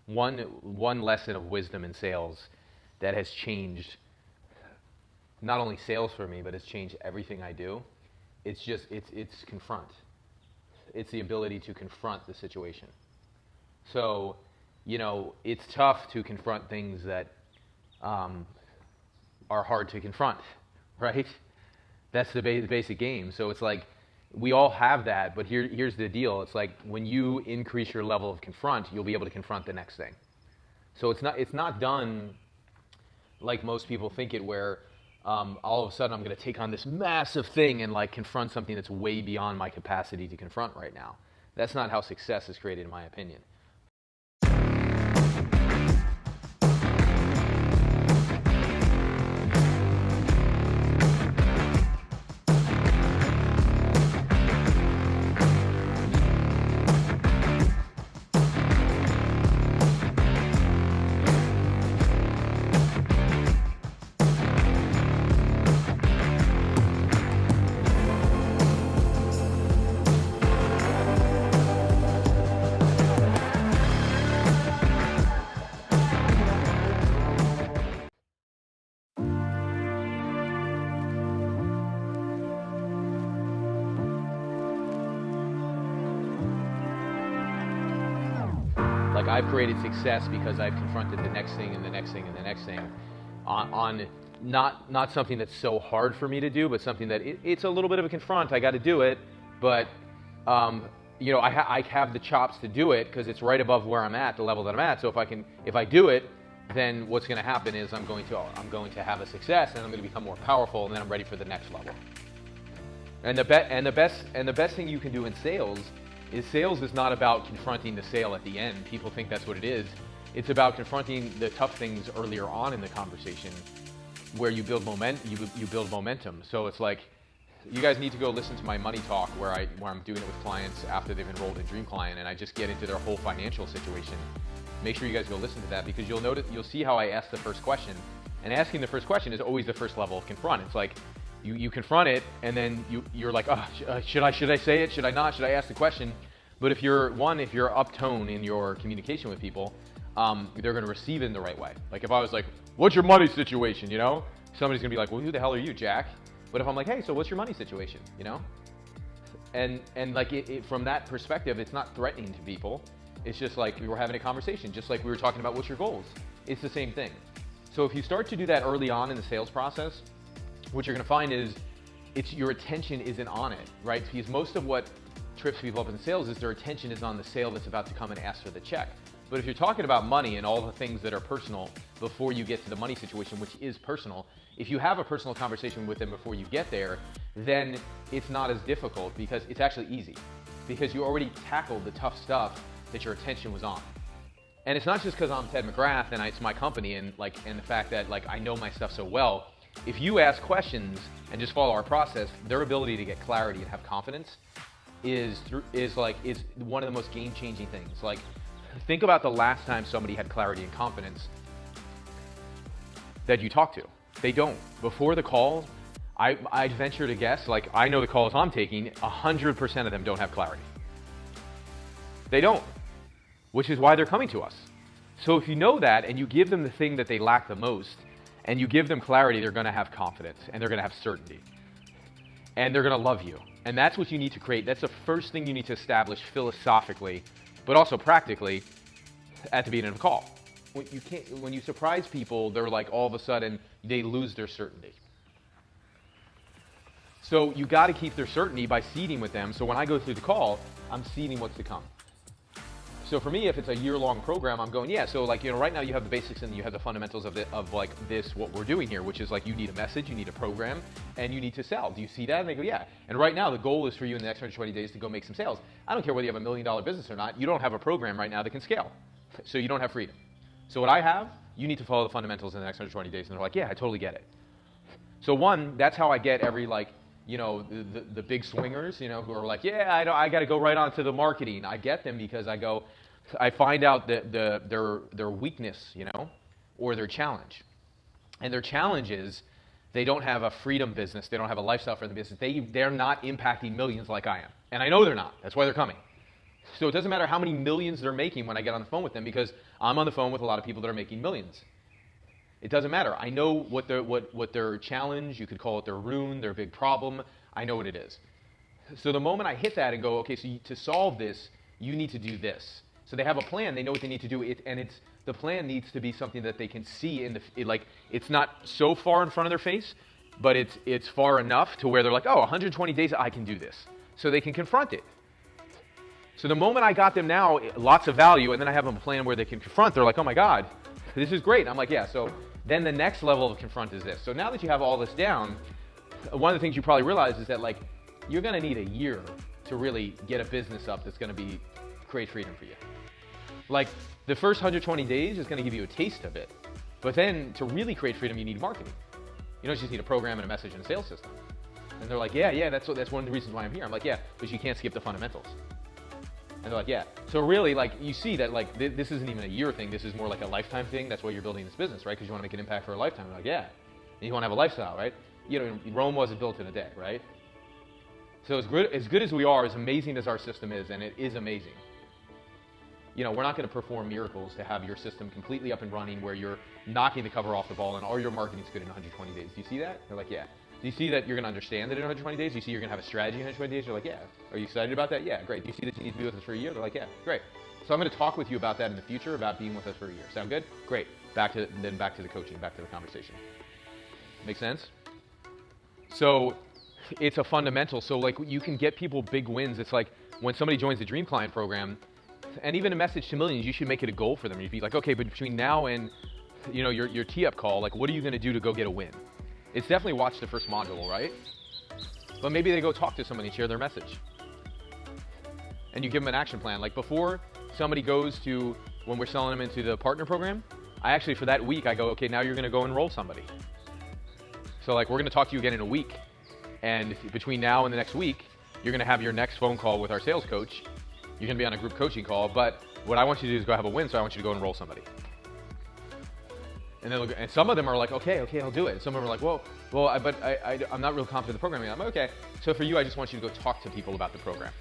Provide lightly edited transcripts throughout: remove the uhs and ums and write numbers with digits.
one lesson of wisdom in sales that has changed not only sales for me, but it's changed everything I do. It's confront. It's the ability to confront the situation. So, it's tough to confront things that are hard to confront, right? That's the basic game. So it's like we all have that, but here's the deal. It's like when you increase your level of confront, you'll be able to confront the next thing. So it's not done like most people think it, where all of a sudden I'm going to take on this massive thing and like confront something that's way beyond my capacity to confront right now. That's not how success is created, in my opinion. Like I've created success because I've confronted the next thing and the next thing and the next thing on not something that's so hard for me to do, but something that it's a little bit of a confront. I got to do it, but I have the chops to do it because it's right above where I'm at, the level that I'm at. So if I do it, then what's going to happen is I'm going to have a success, and I'm going to become more powerful, and then I'm ready for the next level. And the best thing you can do in sales is not about confronting the sale at the end. People think that's what it is. It's about confronting the tough things earlier on in the conversation, where you build momentum. So it's like, you guys need to go listen to my money talk where I'm doing it with clients after they've enrolled in Dream Client, and I just get into their whole financial situation. Make sure you guys go listen to that, because you'll see how I ask the first question. And asking the first question is always the first level of confront. It's like, you confront it, and then you're like, should I say it? Should I not? Should I ask the question? But if you're uptone in your communication with people, they're going to receive it in the right way. Like if I was like, what's your money situation? Somebody's going to be like, well, who the hell are you, Jack? But if I'm like, hey, so what's your money situation? And like from that perspective, it's not threatening to people. It's just like we were having a conversation, just like we were talking about what's your goals. It's the same thing. So if you start to do that early on in the sales process, what you're going to find is your attention isn't on it, right? Because most of what trips people up in sales is their attention is on the sale that's about to come and ask for the check. But if you're talking about money and all the things that are personal before you get to the money situation, which is personal, if you have a personal conversation with them before you get there, then it's not as difficult, because it's actually easy, because you already tackled the tough stuff that your attention was on. And it's not just because I'm Ted McGrath and it's my company and the fact that I know my stuff so well. If you ask questions and just follow our process, their ability to get clarity and have confidence is one of the most game-changing things. Like, think about the last time somebody had clarity and confidence that you talked to. They don't. Before the call, I'd venture to guess, I know the calls I'm taking, 100% of them don't have clarity. They don't, which is why they're coming to us. So if you know that and you give them the thing that they lack the most, and you give them clarity, they're going to have confidence, and they're going to have certainty, and they're going to love you. And that's what you need to create. That's the first thing you need to establish philosophically, but also practically at the beginning of a call. When you surprise people, they're like, all of a sudden, they lose their certainty. So you got to keep their certainty by seeding with them. So when I go through the call, I'm seeding what's to come. So for me, if it's a year-long program, I'm going, so right now you have the basics and you have the fundamentals of this, what we're doing here, which is you need a message, you need a program, and you need to sell. Do you see that? And they go, yeah. And right now the goal is for you in the next 120 days to go make some sales. I don't care whether you have $1 million business or not. You don't have a program right now that can scale. So you don't have freedom. So what I have, you need to follow the fundamentals in the next 120 days. And they're like, yeah, I totally get it. So one, that's how I get every the big swingers, who are like, yeah, I got to go right on to the marketing. I get them because I find out that their weakness, or their challenge. And their challenge is they don't have a freedom business. They don't have a lifestyle for the business. They're not impacting millions like I am. And I know they're not. That's why they're coming. So it doesn't matter how many millions they're making when I get on the phone with them, because I'm on the phone with a lot of people that are making millions. It doesn't matter. I know what their challenge, you could call it their ruin, their big problem. I know what it is. So the moment I hit that and go, okay, so to solve this, you need to do this. So they have a plan. They know what they need to do. The plan needs to be something that they can see it's not so far in front of their face, but it's far enough to where they're like, oh, 120 days, I can do this. So they can confront it. So the moment I got them now, lots of value, and then I have them a plan where they can confront, they're like, oh my God, this is great. I'm like, yeah. So then the next level of confront is this. So now that you have all this down, one of the things you probably realize is that, like, you're going to need a year to really get a business up that's going to create freedom for you. Like, the first 120 days is going to give you a taste of it. But then to really create freedom, you need marketing. You don't just need a program and a message and a sales system. And they're like, yeah, that's one of the reasons why I'm here. I'm like, yeah, but you can't skip the fundamentals. And they're like, yeah. So really, like, you see that, like, this isn't even a year thing. This is more like a lifetime thing. That's why you're building this business, right? Because you want to make an impact for a lifetime. They're like, yeah. And you want to have a lifestyle, right? You know, Rome wasn't built in a day, right? So as good as we are, as amazing as our system is, and it is amazing, you know, we're not going to perform miracles to have your system completely up and running where you're knocking the cover off the ball and all your marketing is good in 120 days. Do you see that? They're like, yeah. Do you see that you're going to understand it in 120 days? Do you see you're going to have a strategy in 120 days? You're like, yeah. Are you excited about that? Yeah, great. Do you see that you need to be with us for a year? They're like, yeah, great. So I'm going to talk with you about that in the future, about being with us for a year. Sound good? Great. Back to the coaching, back to the conversation. Make sense? So it's a fundamental. So, like, you can get people big wins. It's like when somebody joins the Dream Client program, and even a message to millions, you should make it a goal for them. You'd be like, okay, but between now and, you know, your tee-up call, like, what are you going to do to go get a win? It's definitely watch the first module, right? But maybe they go talk to somebody and share their message. And you give them an action plan. Like, before somebody goes to, when we're selling them into the partner program, I actually, for that week, I go, okay, now you're going to go enroll somebody. So, like, we're going to talk to you again in a week. And between now and the next week, you're going to have your next phone call with our sales coach. You're going to be on a group coaching call. But what I want you to do is go have a win, so I want you to go enroll somebody. And some of them are like, okay, I'll do it. And some of them are like, I'm not real confident in the program. I'm like, okay. So for you, I just want you to go talk to people about the program.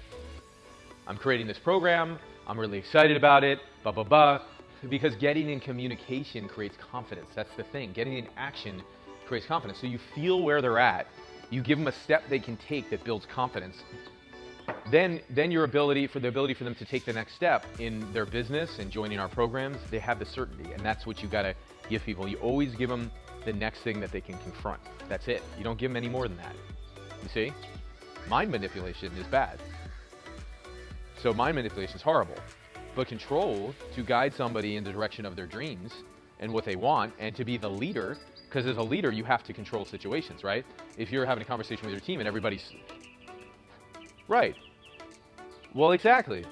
I'm creating this program. I'm really excited about it. Blah, blah, blah. Because getting in communication creates confidence. That's the thing. Getting in action creates confidence. So you feel where they're at. You give them a step they can take that builds confidence. Then the ability for them to take the next step in their business and joining our programs, they have the certainty. And that's what you got to give people. You always give them the next thing that they can confront. That's it. You don't give them any more than that. You see? Mind manipulation is bad. So mind manipulation is horrible. But control, to guide somebody in the direction of their dreams and what they want, and to be the leader, because as a leader, you have to control situations, right? If you're having a conversation with your team and everybody's... Right. Well, exactly.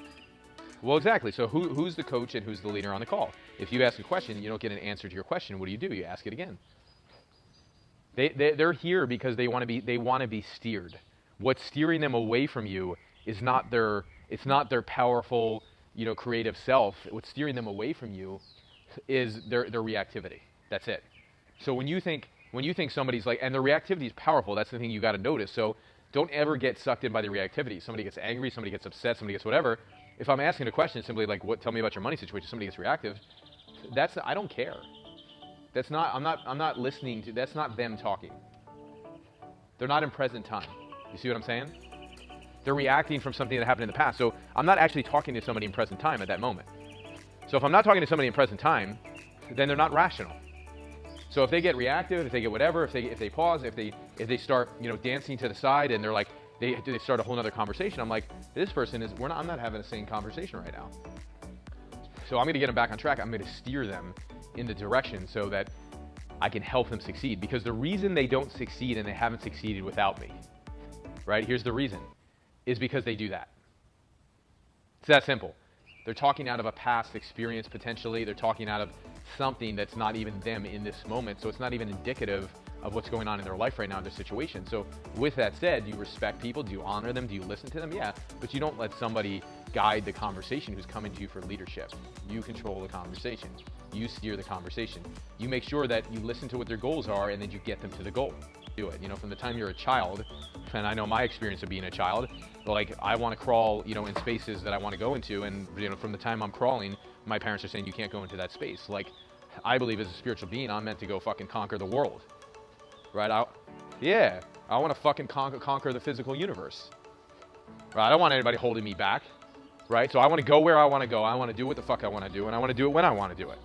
So who's the coach and who's the leader on the call? If you ask a question, you don't get an answer to your question. What do? You ask it again. They're here because they want to be steered. What's steering them away from you is not their powerful, you know, creative self. What's steering them away from you is their reactivity. That's it. So when you think somebody's like, and the reactivity is powerful, that's the thing you got to notice. So don't ever get sucked in by the reactivity. Somebody gets angry, somebody gets upset, somebody gets whatever. If I'm asking a question simply like, tell me about your money situation, somebody gets reactive, I don't care. I'm not listening to, that's not them talking. They're not in present time. You see what I'm saying? They're reacting from something that happened in the past. So I'm not actually talking to somebody in present time at that moment. So if I'm not talking to somebody in present time, then they're not rational. So if they get reactive, if they get whatever, if they pause, if they start, you know, dancing to the side and they're like, they start a whole other conversation, I'm like, this person is, I'm not having the same conversation right now. So I'm going to get them back on track. I'm going to steer them in the direction so that I can help them succeed. Because the reason they don't succeed and they haven't succeeded without me, right? Here's the reason, is because they do that. It's that simple. They're talking out of a past experience potentially. They're talking out of something that's not even them in this moment. So it's not even indicative of what's going on in their life right now in their situation. So with that said, do you respect people? Do you honor them? Do you listen to them? Yeah, but you don't let somebody guide the conversation who's coming to you for leadership. You control the conversation. You steer the conversation. You make sure that you listen to what their goals are and then you get them to the goal. do it. You know, from the time you're a child, and I know my experience of being a child, like I want to crawl, you know, in spaces that I want to go into, and you know, from the time I'm crawling, my parents are saying you can't go into that space. Like, I believe as a spiritual being, I'm meant to go fucking conquer the world, right? I want to fucking conquer the physical universe, right? I don't want anybody holding me back, right? So I want to go where I want to go. I want to do what the fuck I want to do, and I want to do it when I want to do it.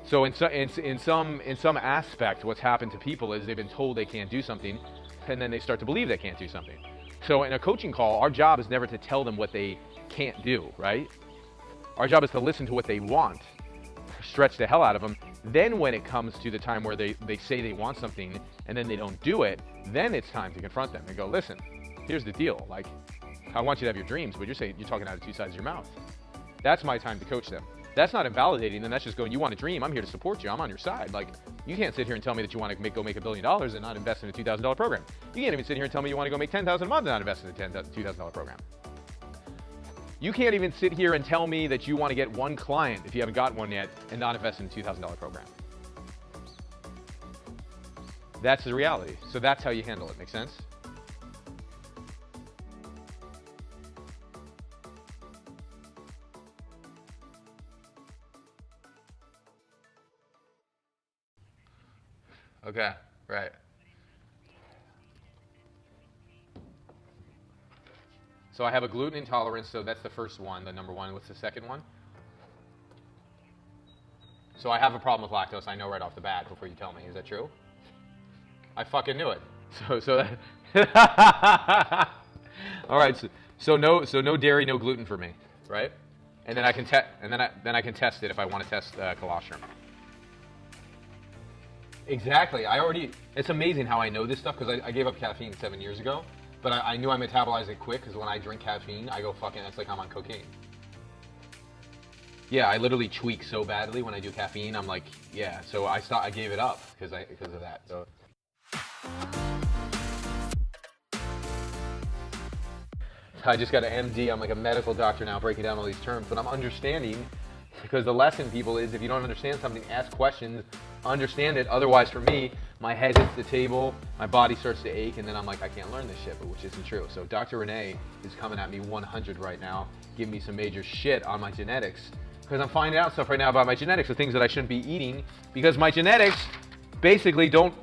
So in some aspect, what's happened to people is they've been told they can't do something, and then they start to believe they can't do something. So in a coaching call, our job is never to tell them what they can't do, right? Our job is to listen to what they want, stretch the hell out of them. Then when it comes to the time where they say they want something and then they don't do it, then it's time to confront them and go, listen, here's the deal. Like, I want you to have your dreams, but you're talking out of two sides of your mouth. That's my time to coach them. That's not invalidating them. That's just going, you want a dream, I'm here to support you. I'm on your side. Like, you can't sit here and tell me that you want to go make $1 billion and not invest in a $2,000 program. You can't even sit here and tell me you want to go make $10,000 a month and not invest in a $2,000 program. You can't even sit here and tell me that you want to get one client if you haven't got one yet and not invest in a $2,000 program. That's the reality. So that's how you handle it. Make sense? Okay, right. So I have a gluten intolerance, so that's the first one, the number one. What's the second one? So I have a problem with lactose, I know right off the bat before you tell me. Is that true? I fucking knew it. So that all right, so no dairy, no gluten for me, right? And then I can I can test it if I want to test colostrum. Exactly. It's amazing how I know this stuff because I gave up caffeine 7 years ago, but I knew I metabolize it quick because when I drink caffeine, I go fucking, it's like I'm on cocaine. Yeah, I literally tweak so badly when I do caffeine. I'm like, yeah, so I gave it up because of that. So. I just got an MD. I'm like a medical doctor now breaking down all these terms, but I'm understanding because the lesson, people, is if you don't understand something, ask questions, understand it. Otherwise, for me, my head hits the table, my body starts to ache, and then I'm like, I can't learn this shit, but which isn't true. So Dr. Renee is coming at me 100 right now, giving me some major shit on my genetics because I'm finding out stuff right now about my genetics, the things that I shouldn't be eating because my genetics basically don't.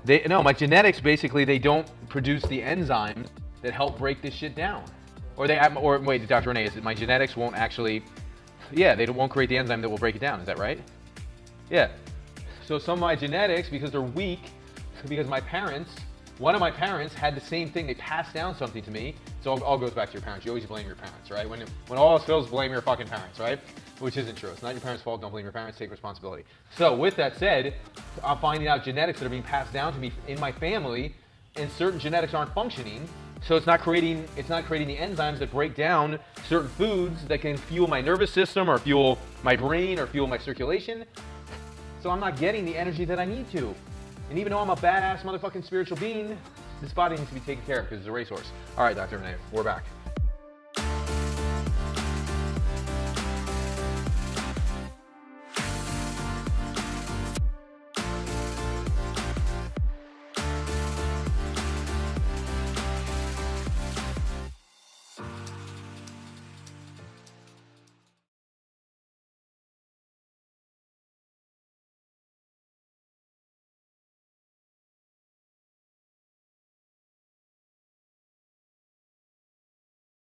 My genetics basically they don't produce the enzymes that help break this shit down. Or wait, Dr. Renee, is it my genetics won't actually, they won't create the enzyme that will break it down, is that right? Yeah. So some of my genetics, because they're weak, because one of my parents had the same thing, they passed down something to me, so it all goes back to your parents. You always blame your parents, right? When all else fails, blame your fucking parents, right? Which isn't true. It's not your parents' fault, don't blame your parents, take responsibility. So with that said, I'm finding out genetics that are being passed down to me in my family, and certain genetics aren't functioning, so it's not creating the enzymes that break down certain foods that can fuel my nervous system or fuel my brain or fuel my circulation. So I'm not getting the energy that I need to. And even though I'm a badass motherfucking spiritual being, this body needs to be taken care of because it's a racehorse. All right, Dr. Renee, we're back.